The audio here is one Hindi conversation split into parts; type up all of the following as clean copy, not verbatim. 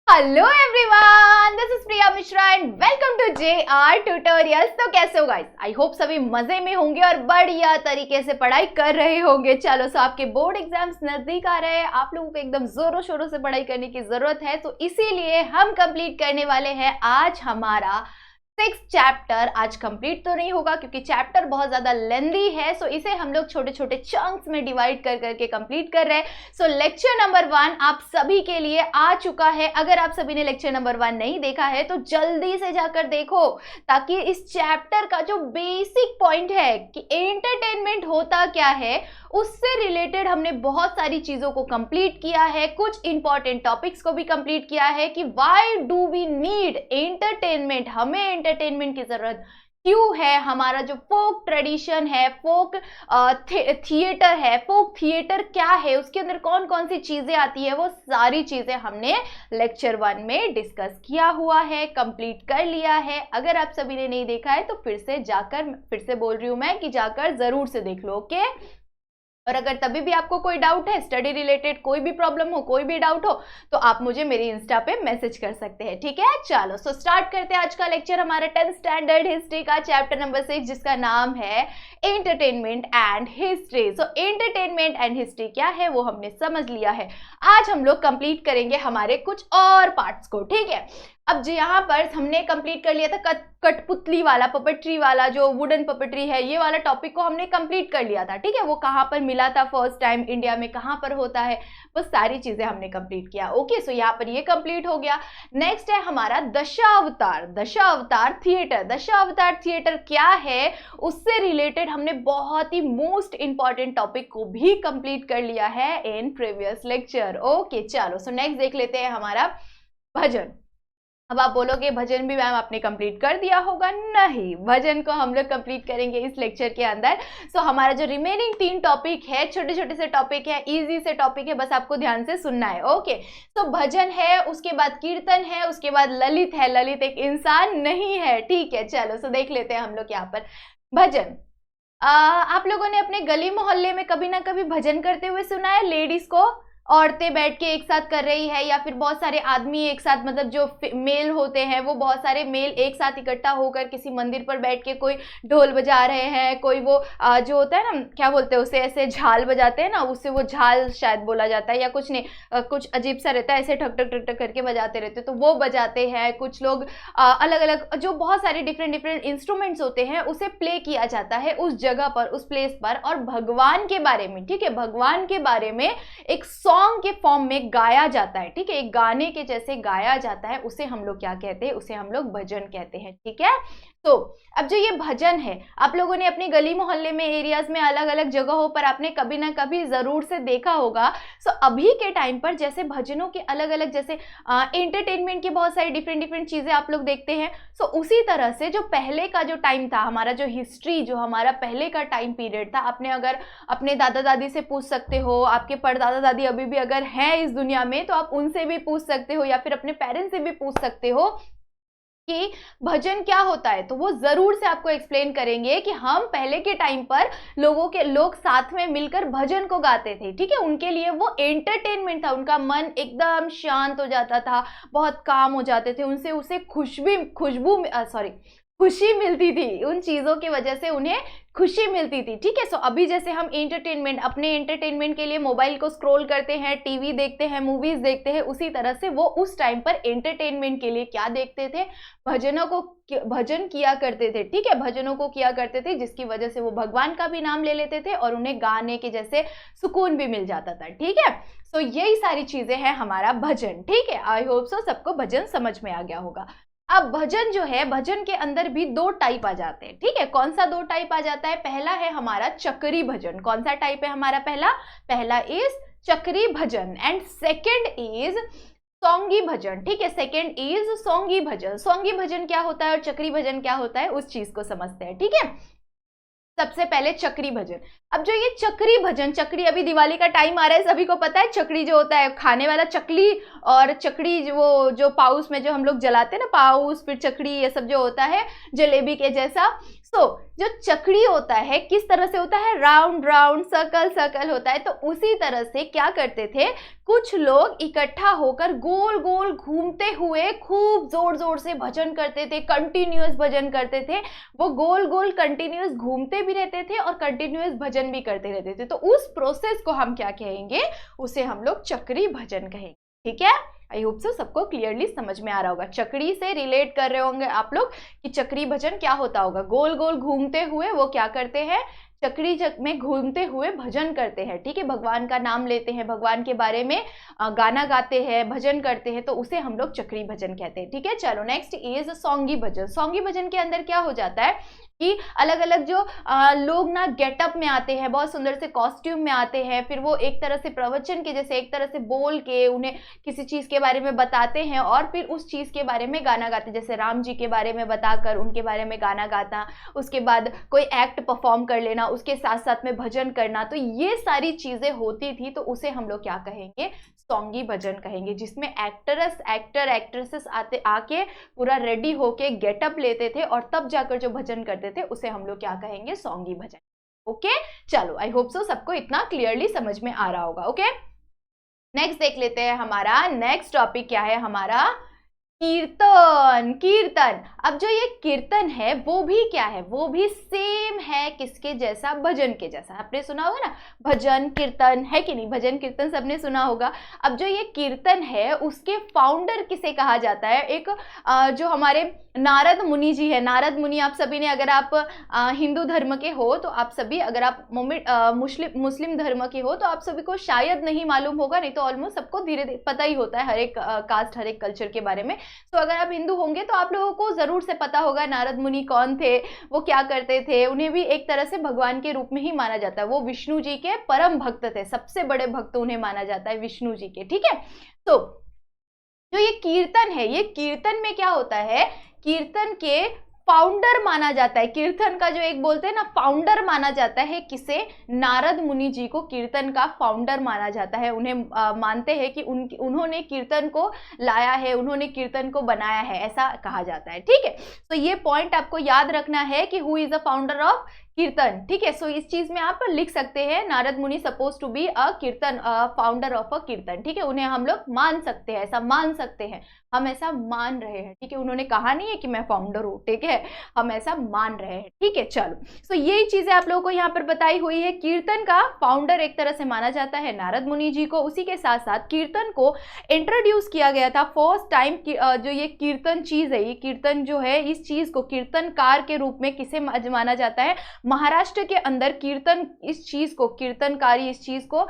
Hello everyone, this is Priya Mishra and welcome to JR tutorials. तो कैसे हो गाइस? आई होप सभी मजे में होंगे और बढ़िया तरीके से पढ़ाई कर रहे होंगे। चलो, सो आपके बोर्ड एग्जाम्स नजदीक आ रहे हैं, आप लोगों को एकदम जोरों शोरों से पढ़ाई करने की जरूरत है। तो इसीलिए हम कंप्लीट करने वाले हैं आज हमारा 6th चैप्टर। आज कंप्लीट तो नहीं होगा क्योंकि चैप्टर बहुत ज्यादा लेंदी है, सो इसे हम लोग छोटे छोटे चंक्स में डिवाइड कर करके कंप्लीट कर रहे हैं। सो लेक्चर नंबर 1 आप सभी के लिए आ चुका है। अगर आप सभी ने लेक्चर नंबर 1 नहीं देखा है तो जल्दी से जाकर देखो, ताकि इस चैप्टर का जो बेसिक पॉइंट है कि एंटरटेनमेंट होता क्या है उससे रिलेटेड हमने बहुत सारी चीजों को कंप्लीट किया है। कुछ इंपॉर्टेंट टॉपिक्स को भी कंप्लीट किया है कि why do we need entertainment, हमें एंटरटेनमेंट की जरूरत क्यों है। हमारा जो फोक ट्रेडिशन है, फोक थिएटर है, फोक थिएटर क्या है, उसके अंदर कौन कौन सी चीजें आती है, वो सारी चीजें हमने लेक्चर 1 में डिस्कस किया हुआ है, कंप्लीट कर लिया है। अगर आप सभी ने नहीं देखा है तो फिर से बोल रही हूं मैं कि जाकर जरूर से देख लो, ओके। और अगर तभी भी आपको कोई डाउट है, स्टडी रिलेटेड कोई भी प्रॉब्लम हो, कोई भी डाउट हो, तो आप मुझे मेरी इंस्टा पे मैसेज कर सकते हैं, ठीक है। चलो, सो स्टार्ट करते हैं आज का लेक्चर हमारा 10th स्टैंडर्ड हिस्ट्री का चैप्टर नंबर 6, जिसका नाम है entertainment and history. So entertainment and history क्या है वो हमने समझ लिया है। आज हम लोग कंप्लीट करेंगे हमारे कुछ और पार्ट्स को, ठीक है। अब जो यहाँ पर हमने कंप्लीट कर लिया था कठपुतली वाला, पपेट्री वाला, जो वुडन पपेट्री है, ये वाला टॉपिक को हमने कंप्लीट कर लिया था, ठीक है। वो कहाँ पर मिला था फर्स्ट टाइम इंडिया में, कहाँ पर होता है, वो सारी चीजें हमने कंप्लीट किया, ओके। सो यहाँ पर ये कंप्लीट हो गया। नेक्स्ट है हमारा दशावतार, दशावतार थिएटर। दशावतार थिएटर क्या है उससे रिलेटेड हमने बहुत ही मोस्ट इंपॉर्टेंट टॉपिक को भी कंप्लीट कर लिया है इन प्रीवियस लेक्चर, ओके। चलो, सो नेक्स्ट देख लेते हैं हमारा भजन। अब आप बोलोगे भजन भी मैम आपने कंप्लीट कर दिया होगा। नहीं, भजन को हम लोग कंप्लीट करेंगे इस लेक्चर के अंदर। सो हमारा जो रिमेनिंग 3 टॉपिक है, छोटे छोटे से टॉपिक है, इजी से टॉपिक है, बस आपको ध्यान से सुनना है, ओके। तो भजन है, उसके बाद कीर्तन है, उसके बाद ललित है। ललित एक इंसान नहीं है, ठीक है। चलो, सो देख लेते हैं हम लोग यहाँ पर भजन। आप लोगों ने अपने गली मोहल्ले में कभी ना कभी भजन करते हुए सुना है? लेडीज को, औरतें बैठ के एक साथ कर रही है, या फिर बहुत सारे आदमी एक साथ, मतलब जो मेल होते हैं वो बहुत सारे मेल एक साथ इकट्ठा होकर किसी मंदिर पर बैठ के कोई ढोल बजा रहे हैं, कोई वो जो होता है ना, क्या बोलते हैं उसे, ऐसे झाल बजाते हैं ना, उससे वो झाल शायद बोला जाता है, या कुछ नहीं, कुछ अजीब सा रहता है, ऐसे ठक ठक ठक ठक करके बजाते रहते, तो वो बजाते हैं। कुछ लोग अलग अलग जो बहुत सारे डिफरेंट डिफरेंट इंस्ट्रूमेंट्स होते हैं उसे प्ले किया जाता है उस जगह पर, उस प्लेस पर, और भगवान के बारे में, ठीक है, भगवान के बारे में एक सॉन्ग के फॉर्म में गाया जाता है, ठीक है, एक गाने के जैसे गाया जाता है, उसे हम लोग क्या कहते हैं? उसे हम लोग भजन कहते हैं, ठीक है। तो अब जो ये भजन है, आप लोगों ने अपनी गली मोहल्ले में, एरियाज में, अलग अलग जगहों पर आपने कभी ना कभी जरूर से देखा होगा। सो अभी के टाइम पर जैसे भजनों के अलग अलग, जैसे एंटरटेनमेंट की बहुत सारी डिफरेंट डिफरेंट चीजें आप लोग देखते हैं। सो उसी तरह से जो पहले का जो टाइम था, हमारा जो हिस्ट्री, जो हमारा पहले का टाइम पीरियड था, आपने अगर अपने दादा दादी से पूछ सकते हो, आपके परदादा दादी अभी भी अगर हैं इस दुनिया में तो आप उनसे भी पूछ सकते हो, या फिर अपने पेरेंट्स से भी पूछ सकते हो कि भजन क्या होता है, तो वो जरूर से आपको एक्सप्लेन करेंगे कि हम पहले के टाइम पर लोग साथ में मिलकर भजन को गाते थे, ठीक है। उनके लिए वो एंटरटेनमेंट था, उनका मन एकदम शांत हो जाता था, बहुत काम हो जाते थे, उनसे उसे खुशी मिलती थी, उन चीजों की वजह से उन्हें खुशी मिलती थी, ठीक है। सो अभी जैसे हम अपने एंटरटेनमेंट के लिए मोबाइल को स्क्रॉल करते हैं, टीवी देखते हैं, मूवीज देखते हैं, उसी तरह से वो उस टाइम पर एंटरटेनमेंट के लिए क्या देखते थे? भजन किया करते थे, ठीक है, भजनों को किया करते थे, जिसकी वजह से वो भगवान का भी नाम ले लेते थे और उन्हें गाने के जैसे सुकून भी मिल जाता था, ठीक है। सो यही सारी चीजें हैं हमारा भजन, ठीक है। आई होप सो सबको भजन समझ में आ गया होगा। अब भजन जो है, भजन के अंदर भी 2 टाइप आ जाते हैं, ठीक है। कौन सा 2 टाइप आ जाता है? पहला है हमारा चक्री भजन। कौन सा टाइप है हमारा? पहला इज चक्री भजन एंड सेकंड इज सौंगी भजन, ठीक है। सेकंड इज सौंगी भजन। सौंगी भजन क्या होता है और चक्री भजन क्या होता है, उस चीज को समझते हैं, ठीक है। सबसे पहले चक्री भजन। अब जो ये चक्री भजन, चक्री, अभी दिवाली का टाइम आ रहा है, सभी को पता है चक्री जो होता है खाने वाला चकली, और चकड़ी वो जो पाउस में जो हम लोग जलाते हैं ना, पाउस, फिर चकड़ी, ये सब जो होता है जलेबी के जैसा। जो चक्री होता है किस तरह से होता है, राउंड राउंड सर्कल सर्कल होता है। तो उसी तरह से क्या करते थे, कुछ लोग इकट्ठा होकर गोल गोल घूमते हुए खूब जोर जोर से भजन करते थे, कंटिन्यूअस भजन करते थे। वो गोल गोल कंटिन्यूअस घूमते भी रहते थे और कंटिन्यूअस भजन भी करते रहते थे। तो उस प्रोसेस को हम क्या कहेंगे, उसे हम लोग चक्री भजन कहेंगे। ठीक है, आई होप सो सबको क्लियरली समझ में आ रहा होगा। चक्री से रिलेट कर रहे होंगे आप लोग कि चक्री भजन क्या होता होगा। गोल गोल घूमते हुए वो क्या करते हैं, चक्री में घूमते हुए भजन करते हैं। ठीक है, भगवान का नाम लेते हैं, भगवान के बारे में गाना गाते हैं, भजन करते हैं, तो उसे हम लोग चक्री भजन कहते हैं। ठीक है, चलो नेक्स्ट इज सौंगी भजन। सौंगी भजन के अंदर क्या हो जाता है कि अलग अलग जो लोग ना गेटअप में आते हैं, बहुत सुंदर से कॉस्ट्यूम में आते हैं, फिर वो एक तरह से प्रवचन के जैसे एक तरह से बोल के उन्हें किसी चीज के बारे में बताते हैं और फिर उस चीज के बारे में गाना गाते हैं। जैसे राम जी के बारे में बताकर उनके बारे में गाना गाता, उसके बाद कोई एक्ट परफॉर्म कर लेना, उसके साथ साथ में भजन करना। तो ये सारी चीजें होती थी, तो उसे हम लोग क्या कहेंगे, सौंगी भजन कहेंगे, जिसमें एक्टर एक्ट्रेसेस आके पूरा रेडी होके गेटअप लेते थे और तब जाकर जो भजन करते थे उसे हम लोग क्या कहेंगे, सौंगी भजन। ओके, चलो आई होप सो सबको इतना क्लियरली समझ में आ रहा होगा। ओके, नेक्स्ट देख लेते हैं, हमारा नेक्स्ट टॉपिक क्या है, हमारा कीर्तन। कीर्तन, अब जो ये कीर्तन है वो भी क्या है, वो भी सेम है किसके जैसा, भजन के जैसा। आपने सुना होगा ना, भजन कीर्तन है कि नहीं, भजन कीर्तन सबने सुना होगा। अब जो ये कीर्तन है उसके फाउंडर किसे कहा जाता है, एक जो हमारे नारद मुनि जी है। नारद मुनि आप सभी ने, अगर आप हिंदू धर्म के हो तो आप सभी, अगर आप मुस्लिम धर्म के हो तो आप सभी को शायद नहीं मालूम होगा, नहीं तो ऑलमोस्ट सबको धीरे धीरे पता ही होता है हर एक कास्ट हर एक कल्चर के बारे में। तो अगर आप हिंदू होंगे तो आप लोगों को जरूर से पता होगा नारद मुनि कौन थे, वो क्या करते थे। उन्हें भी एक तरह से भगवान के रूप में ही माना जाता है। वो विष्णु जी के परम भक्त थे, सबसे बड़े भक्त उन्हें माना जाता है विष्णु जी के। ठीक है, तो जो ये कीर्तन है, ये कीर्तन में क्या होता है, कीर्तन के फाउंडर माना जाता है। कीर्तन का जो एक बोलते हैं ना फाउंडर माना जाता है किसे, नारद मुनि जी को कीर्तन का फाउंडर माना जाता है। उन्हें मानते हैं कि उन्होंने कीर्तन को लाया है, उन्होंने कीर्तन को बनाया है, ऐसा कहा जाता है। ठीक है, तो ये पॉइंट आपको याद रखना है कि who is the founder of कीर्तन। ठीक है, सो इस चीज में आप लिख सकते हैं नारद मुनि सपोज टू बी अ कीर्तन, फाउंडर ऑफ अ कीर्तन। ठीक है, उन्हें हम लोग मान सकते हैं, ऐसा मान सकते हैं, हम ऐसा मान रहे हैं। ठीक है, उन्होंने कहा नहीं है कि मैं फाउंडर हूं, ठीक है, हम ऐसा मान रहे हैं। ठीक है, चलो, सो यही चीजें आप लोगों को यहाँ पर बताई हुई है। कीर्तन का फाउंडर एक तरह से माना जाता है नारद मुनि जी को। उसी के साथ साथ कीर्तन को इंट्रोड्यूस किया गया था फर्स्ट टाइम। जो ये कीर्तन चीज है, ये कीर्तन जो है, इस चीज को कीर्तनकार के रूप में किसे माना जाता है, महाराष्ट्र के अंदर कीर्तन, इस चीज को कीर्तनकारी, इस चीज को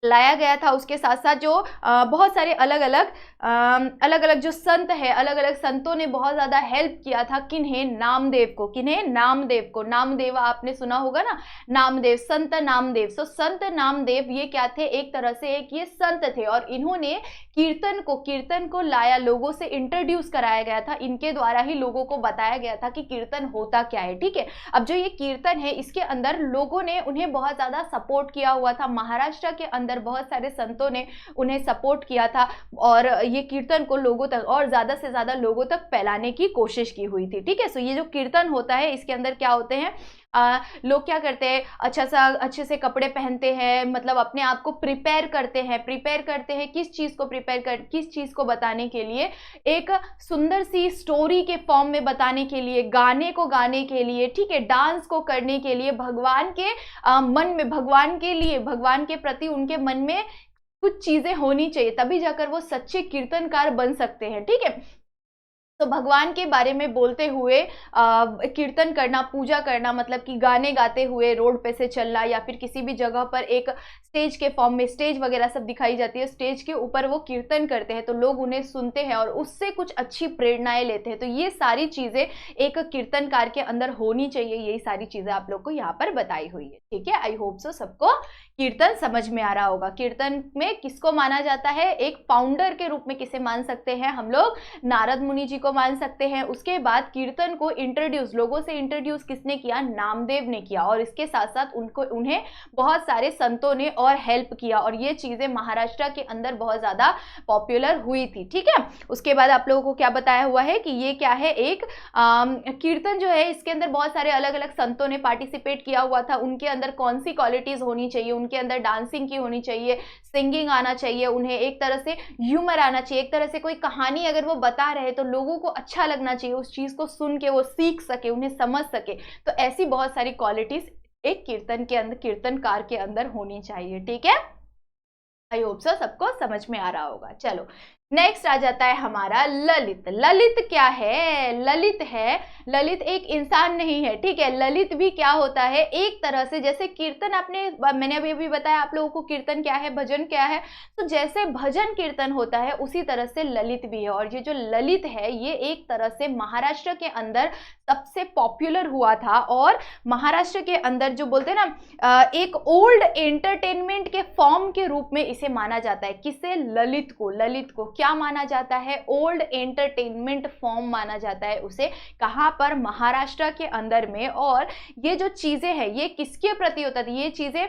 लाया गया था। उसके साथ साथ जो बहुत सारे अलग अलग जो संत है, अलग अलग संतों ने बहुत ज्यादा हेल्प किया था। किन्हें, नामदेव को। किन्हें, नामदेव को। नामदेव आपने सुना होगा ना, नामदेव, संत नामदेव। सो संत नामदेव ये क्या थे, एक तरह से एक ये संत थे और इन्होंने कीर्तन को लाया, लोगों से इंट्रोड्यूस कराया गया था। इनके द्वारा ही लोगों को बताया गया था कि कीर्तन होता क्या है। ठीक है, अब जो ये कीर्तन है इसके अंदर लोगों ने उन्हें बहुत ज्यादा सपोर्ट किया हुआ था। महाराष्ट्र के अंदर बहुत सारे संतों ने उन्हें सपोर्ट किया था और ये कीर्तन को लोगों तक और ज्यादा से ज्यादा लोगों तक फैलाने की कोशिश की हुई थी। ठीक है, सो ये जो कीर्तन होता है इसके अंदर क्या होते हैं, लोग क्या करते हैं, अच्छे से कपड़े पहनते हैं, मतलब अपने आप को प्रिपेयर करते हैं किस चीज को बताने के लिए, एक सुंदर सी स्टोरी के फॉर्म में बताने के लिए, गाने को गाने के लिए, ठीक है, डांस को करने के लिए, भगवान के मन में, भगवान के लिए, भगवान के प्रति उनके मन में कुछ चीजें होनी चाहिए, तभी जाकर वो सच्चे कीर्तनकार बन सकते हैं। ठीक है, तो भगवान के बारे में बोलते हुए कीर्तन करना, पूजा करना, मतलब कि गाने गाते हुए रोड पे से चलना या फिर किसी भी जगह पर एक स्टेज के फॉर्म में, स्टेज वगैरह सब दिखाई जाती है, स्टेज के ऊपर वो कीर्तन करते हैं तो लोग उन्हें सुनते हैं और उससे कुछ अच्छी प्रेरणाएं लेते हैं। तो ये सारी चीजें एक कीर्तनकार के अंदर होनी चाहिए, यही सारी चीजें आप लोग को यहाँ पर बताई हुई है। ठीक है, आई होप सो सबको कीर्तन समझ में आ रहा होगा। कीर्तन में किसको माना जाता है, एक फाउंडर के रूप में किसे मान सकते हैं हम लोग, नारद मुनि जी को मान सकते हैं। उसके बाद कीर्तन को इंट्रोड्यूस, लोगों से इंट्रोड्यूस किसने किया? नामदेव ने किया। और इसके साथ साथ उन्हें बहुत सारे संतों ने और हेल्प किया, और ये चीजें महाराष्ट्र के अंदर बहुत ज्यादा पॉपुलर हुई थी। ठीक है, उसके बाद आप लोगों को क्या बताया हुआ है कि ये क्या है, एक कीर्तन जो है इसके अंदर बहुत सारे अलग अलग संतों ने पार्टिसिपेट किया हुआ था। उनके अंदर कौन सी क्वालिटीज होनी चाहिए? उनके अंदर डांसिंग की होनी चाहिए, सिंगिंग आना चाहिए, उन्हें एक तरह से ह्यूमर आना चाहिए, एक तरह से कोई कहानी अगर वो बता रहे तो लोगों को अच्छा लगना चाहिए, उस चीज को सुन के वो सीख सके, उन्हें समझ सके। तो ऐसी बहुत सारी क्वालिटीज एक कीर्तन के अंदर, कीर्तनकार के अंदर होनी चाहिए। ठीक है, आई होप सो सबको समझ में आ रहा होगा। चलो नेक्स्ट आ जाता है हमारा ललित। ललित क्या है? ललित है, ललित एक इंसान नहीं है। ठीक है, ललित भी क्या होता है? एक तरह से जैसे कीर्तन, मैंने अभी बताया आप लोगों को कीर्तन क्या है, भजन क्या है। तो जैसे भजन कीर्तन होता है उसी तरह से ललित भी है। और ये जो ललित है ये एक तरह से महाराष्ट्र के अंदर सबसे पॉपुलर हुआ था, और महाराष्ट्र के अंदर जो बोलते हैं ना, एक ओल्ड एंटरटेनमेंट के फॉर्म के रूप में इसे माना जाता है। किसे? ललित को। ललित को क्या माना जाता है? ओल्ड एंटरटेनमेंट फॉर्म माना जाता है उसे। कहां पर? महाराष्ट्र के अंदर में। और ये जो चीजें हैं ये किसके प्रति होता है? ये चीजें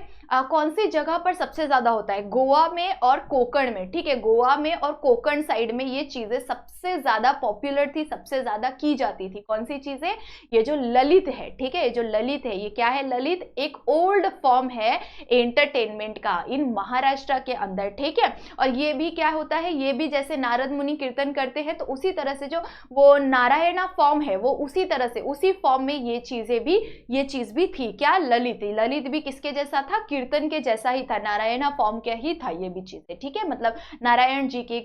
कौन सी जगह पर सबसे ज्यादा होता है? गोवा में और कोकण में। ठीक है, गोवा में और कोकण साइड में ये चीजें सबसे ज्यादा पॉपुलर थी, सबसे ज्यादा की जाती थी। कौन सी चीजें? ये जो ललित है। ठीक है, ये जो ललित है ये क्या है? ललित एक ओल्ड फॉर्म है एंटरटेनमेंट का इन महाराष्ट्र के अंदर। ठीक है, और ये भी क्या होता है? ये भी जैसे नारद मुनि कीर्तन करते हैं तो उसी तरह से जो वो नारायणा फॉर्म है वो उसी तरह से, उसी फॉर्म में ये चीज भी थी। क्या? ललित। ललित भी किसके जैसा था? कीर्तन के जैसा ही था, नारायणा फॉर्म का ही था ये भी चीजें। ठीक है, मतलब नारायण जी के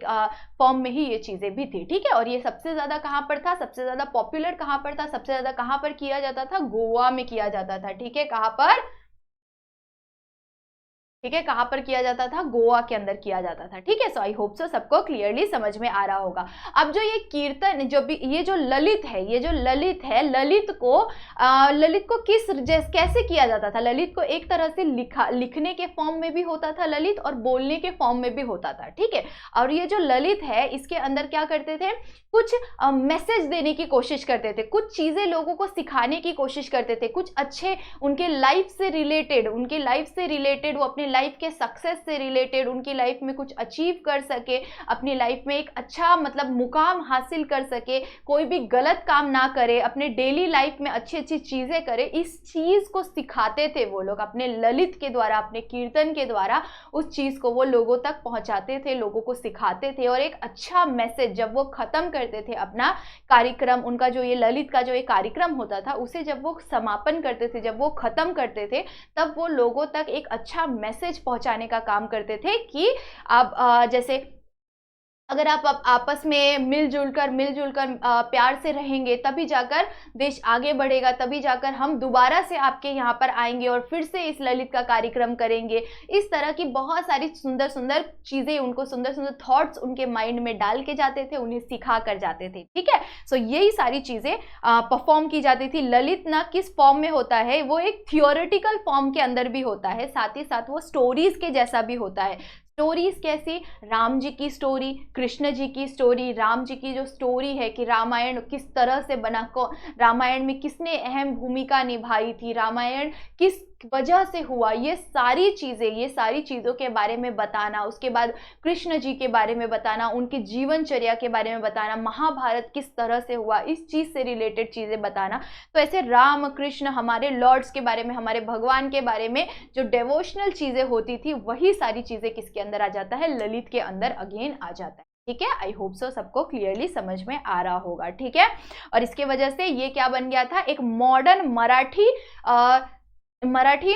फॉर्म में ही ये चीजें भी थी। ठीक है, और ये सबसे ज्यादा कहां पर था? सबसे ज्यादा पॉपुलर कहां पर था? सबसे ज्यादा कहां पर किया जाता था? गोवा में किया जाता था। ठीक है, कहां पर? ठीक है, कहां पर किया जाता था? गोवा के अंदर किया जाता था। ठीक है, सो आई होप सो सबको क्लियरली समझ में आ रहा होगा। अब जो ये कीर्तन, जो भी ये जो ललित है, ये जो ललित है, ललित को कैसे किया जाता था? ललित को एक तरह से लिखने के फॉर्म में भी होता था ललित, और बोलने के फॉर्म में भी होता था। ठीक है, और ये जो ललित है इसके अंदर क्या करते थे? कुछ मैसेज देने की कोशिश करते थे, कुछ चीजें लोगों को सिखाने की कोशिश करते थे, कुछ अच्छे उनके लाइफ से रिलेटेड, वो अपने लाइफ के सक्सेस से रिलेटेड, उनकी लाइफ में कुछ अचीव कर सके, अपनी लाइफ में एक अच्छा मतलब मुकाम हासिल कर सके, कोई भी गलत काम ना करे, अपने डेली लाइफ में अच्छी अच्छी चीजें करे, इस चीज को सिखाते थे वो लोग अपने ललित के द्वारा, अपने कीर्तन के द्वारा उस चीज को वो लोगों तक पहुंचाते थे, लोगों को सिखाते थे। और एक अच्छा मैसेज जब वो खत्म करते थे अपना कार्यक्रम, उनका जो ये ललित का जो ये कार्यक्रम होता था उसे जब वो समापन करते थे, जब वो खत्म करते थे, तब वो लोगों तक एक अच्छा मैसेज पहुंचाने का काम करते थे कि आप जैसे अगर आप आपस में मिलजुल कर प्यार से रहेंगे तभी जाकर देश आगे बढ़ेगा, तभी जाकर हम दोबारा से आपके यहाँ पर आएंगे और फिर से इस ललित का कार्यक्रम करेंगे। इस तरह की बहुत सारी सुंदर सुंदर चीजें, उनको सुंदर सुंदर थॉट्स उनके माइंड में डाल के जाते थे, उन्हें सिखा कर जाते थे। ठीक है, सो यही सारी चीजें परफॉर्म की जाती थी। ललित ना किस फॉर्म में होता है? वो एक थियोरेटिकल फॉर्म के अंदर भी होता है, साथ ही साथ वो स्टोरीज के जैसा भी होता है। स्टोरीज कैसी? राम जी की स्टोरी, कृष्ण जी की स्टोरी, राम जी की जो स्टोरी है कि रामायण किस तरह से बना, रामायण में किसने अहम भूमिका निभाई थी, रामायण किस वजह से हुआ, ये सारी चीज़ों के बारे में बताना। उसके बाद कृष्ण जी के बारे में बताना, उनकी जीवनचर्या के बारे में बताना, महाभारत किस तरह से हुआ, इस चीज़ से रिलेटेड चीज़ें बताना। तो ऐसे राम कृष्ण, हमारे लॉर्ड्स के बारे में, हमारे भगवान के बारे में जो डिवोशनल चीज़ें होती थी, वही सारी चीज़ें किसके अंदर आ जाता है? ललित के अंदर अगेन आ जाता है। ठीक है, आई होप सो सबको क्लियरली समझ में आ रहा होगा। ठीक है, और इसके वजह से ये क्या बन गया था? एक मॉडर्न मराठी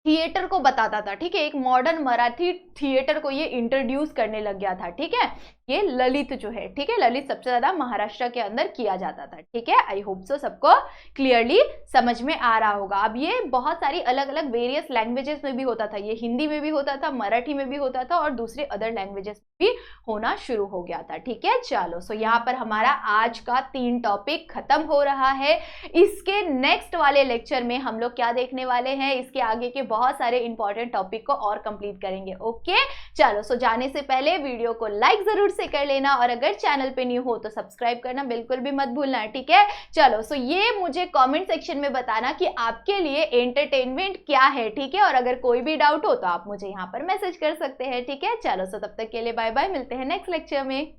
थिएटर को बताता था। ठीक है, एक मॉडर्न मराठी थिएटर को ये इंट्रोड्यूस करने लग गया था। ठीक है, ये ललित जो है, ठीक है, ललित सबसे ज्यादा महाराष्ट्र के अंदर किया जाता था। ठीक है, आई होप सो सबको क्लियरली समझ में आ रहा होगा। अब ये बहुत सारी अलग अलग वेरियस लैंग्वेजेस में भी होता था, ये हिंदी में भी होता था, मराठी में भी होता था, और दूसरे अदर लैंग्वेजेस में भी होना शुरू हो गया था। ठीक है, चलो सो यहाँ पर हमारा आज का 3 टॉपिक खत्म हो रहा है। इसके नेक्स्ट वाले लेक्चर में हम लोग क्या देखने वाले हैं? इसके आगे के बहुत सारे इंपॉर्टेंट टॉपिक को और कंप्लीट करेंगे। ओके चलो, सो जाने से पहले वीडियो को लाइक जरूर से कर लेना और अगर चैनल पे न्यू हो तो सब्सक्राइब करना बिल्कुल भी मत भूलना, ठीक है। चलो, सो ये मुझे कमेंट सेक्शन में बताना कि आपके लिए एंटरटेनमेंट क्या है, ठीक है। और अगर कोई भी डाउट हो तो आप मुझे यहाँ पर मैसेज कर सकते हैं, ठीक है। चलो, सो तब तक के लिए बाय बाय, मिलते हैं नेक्स्ट लेक्चर में।